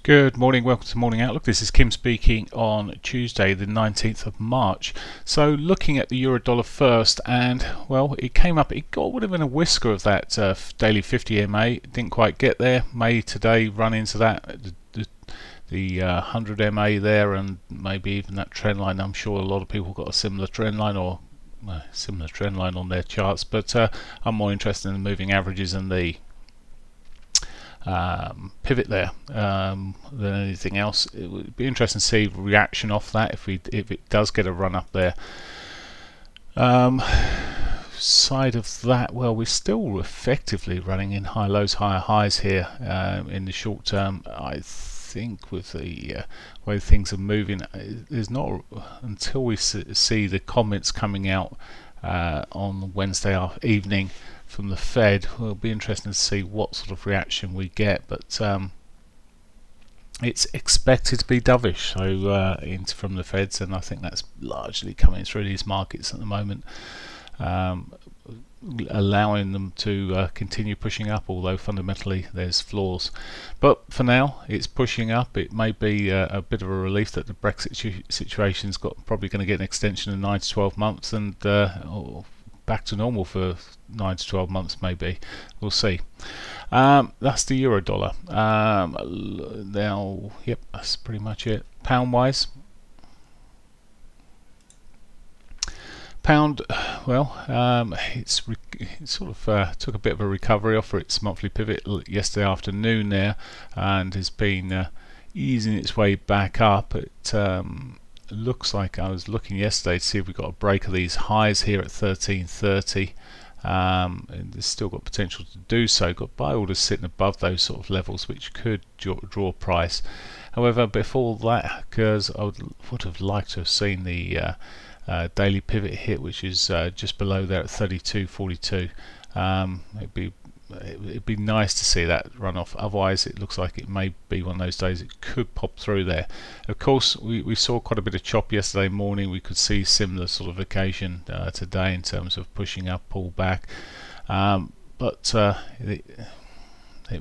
Good morning, welcome to Morning Outlook. This is Kim speaking on Tuesday the 19th of March. So looking at the euro dollar first, and well, it came up, it got whatever in a whisker of that daily 50 MA. It didn't quite get there. May today run into that, the 100 MA there, and maybe even that trend line. I'm sure a lot of people got a similar trend line or similar trend line on their charts, but I'm more interested in the moving averages and the pivot there than anything else. It would be interesting to see reaction off that if it does get a run up there. Side of that, well, we're still effectively running in high lows, higher highs here in the short term. I think with the way things are moving, there's not until we see the comments coming out on Wednesday evening from the Fed. It'll be interesting to see what sort of reaction we get, but it's expected to be dovish from the Feds, and I think that's largely coming through these markets at the moment, allowing them to continue pushing up, although fundamentally there's flaws. But for now it's pushing up. It may be a bit of a relief that the Brexit situation's probably going to get an extension of 9 to 12 months and back to normal for 9 to 12 months maybe. We'll see. That's the euro dollar. Now, yep, that's pretty much it. Pound wise, pound, well, it sort of took a bit of a recovery off its monthly pivot yesterday afternoon there, and has been easing its way back up. It looks like, I was looking yesterday to see if we got a break of these highs here at 1330. And there's still got potential to do so. Got buy orders sitting above those sort of levels, which could draw price. However, before that occurs, I would have liked to have seen the daily pivot hit, which is just below there at 32.42. It'd be nice to see that run off. Otherwise, it looks like it may be one of those days it could pop through there. Of course, we saw quite a bit of chop yesterday morning. We could see similar sort of occasion today in terms of pushing up, pull back. But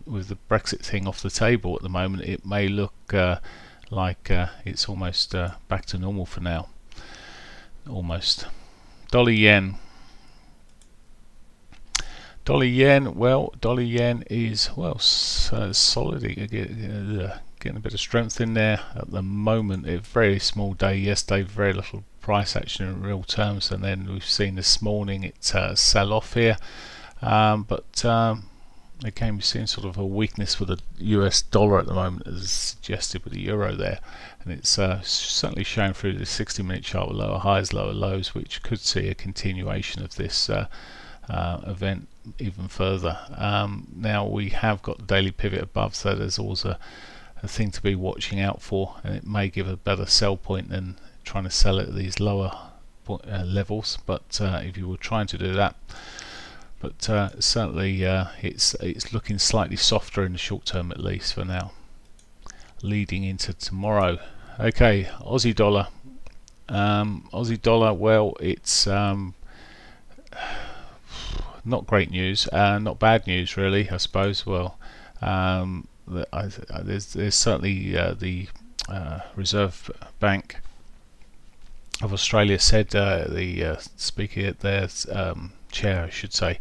with the Brexit thing off the table at the moment, it may look like it's almost back to normal for now. Almost. Dollar yen. Dollar yen, well, dollar yen is, well, solid, getting a bit of strength in there at the moment. A very small day yesterday, very little price action in real terms, and then we've seen this morning it sell off here, but again, we've seen sort of a weakness for the US dollar at the moment, as suggested with the euro there, and it's certainly showing through the 60-minute chart with lower highs, lower lows, which could see a continuation of this event even further. Now we have got the daily pivot above, so there's always a thing to be watching out for, and it may give a better sell point than trying to sell it at these lower levels, but if you were trying to do that, but certainly it's looking slightly softer in the short term, at least for now, leading into tomorrow. Okay, Aussie dollar. Aussie dollar, well, it's not great news, not bad news really, I suppose. Well, there's certainly the Reserve Bank of Australia said, the speaker at their chair, I should say,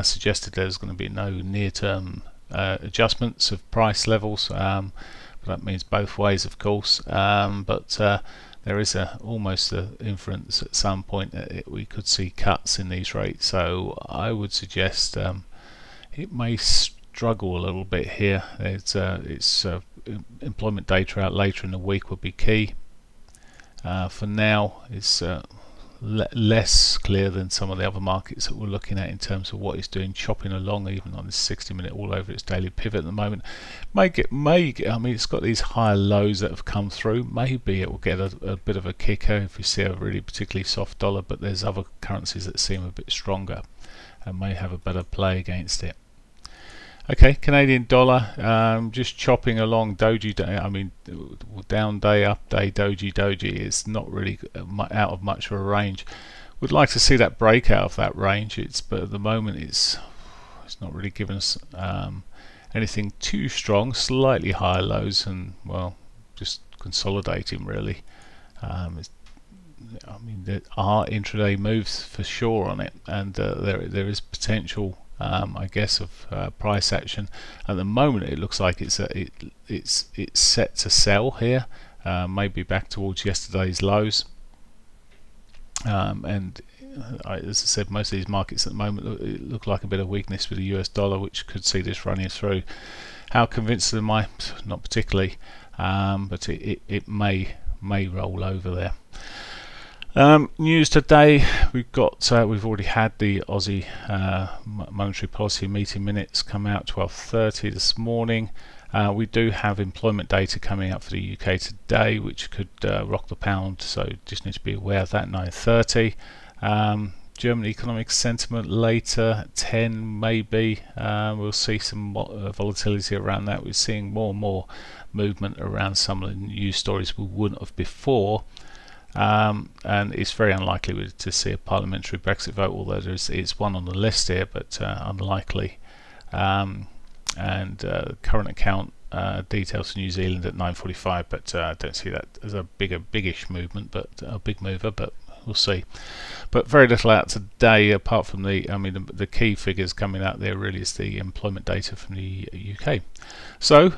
suggested there's going to be no near-term adjustments of price levels. But that means both ways, of course. But there is almost an inference at some point that we could see cuts in these rates, so I would suggest it may struggle a little bit here. It's employment data out later in the week would be key. For now, it's less clear than some of the other markets that we're looking at in terms of what it's doing, chopping along even on this 60-minute all over its daily pivot at the moment. May get, I mean, it's got these higher lows that have come through. Maybe it will get a bit of a kicker if you see a really particularly soft dollar, but there's other currencies that seem a bit stronger and may have a better play against it. Okay, Canadian dollar, just chopping along. Doji day, I mean, down day, up day, doji. It's not really out of much of a range. Would like to see that break out of that range. But at the moment it's not really given us anything too strong. Slightly higher lows, and well, just consolidating really. I mean, there are intraday moves for sure on it, and there is potential, I guess, of price action. At the moment, it looks like it's set to sell here, maybe back towards yesterday's lows. And as I said, most of these markets at the moment look like a bit of weakness with the US dollar, which could see this running through. How convinced am I? Not particularly, but it may roll over there. News today, we've already had the Aussie monetary policy meeting minutes come out 12:30 this morning. We do have employment data coming out for the UK today, which could rock the pound, so just need to be aware of that. 9:30. German economic sentiment later at 10 maybe. We'll see some volatility around that. We're seeing more and more movement around some of the news stories we wouldn't have before. And it's very unlikely to see a parliamentary Brexit vote, although it's one on the list here, but unlikely. And current account details for New Zealand at 9:45, but I don't see that as a biggish movement, but a big mover, but we'll see. But very little out today, apart from the key figures coming out there really is the employment data from the UK. So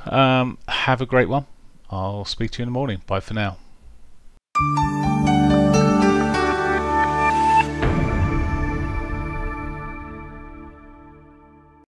have a great one. I'll speak to you in the morning. Bye for now.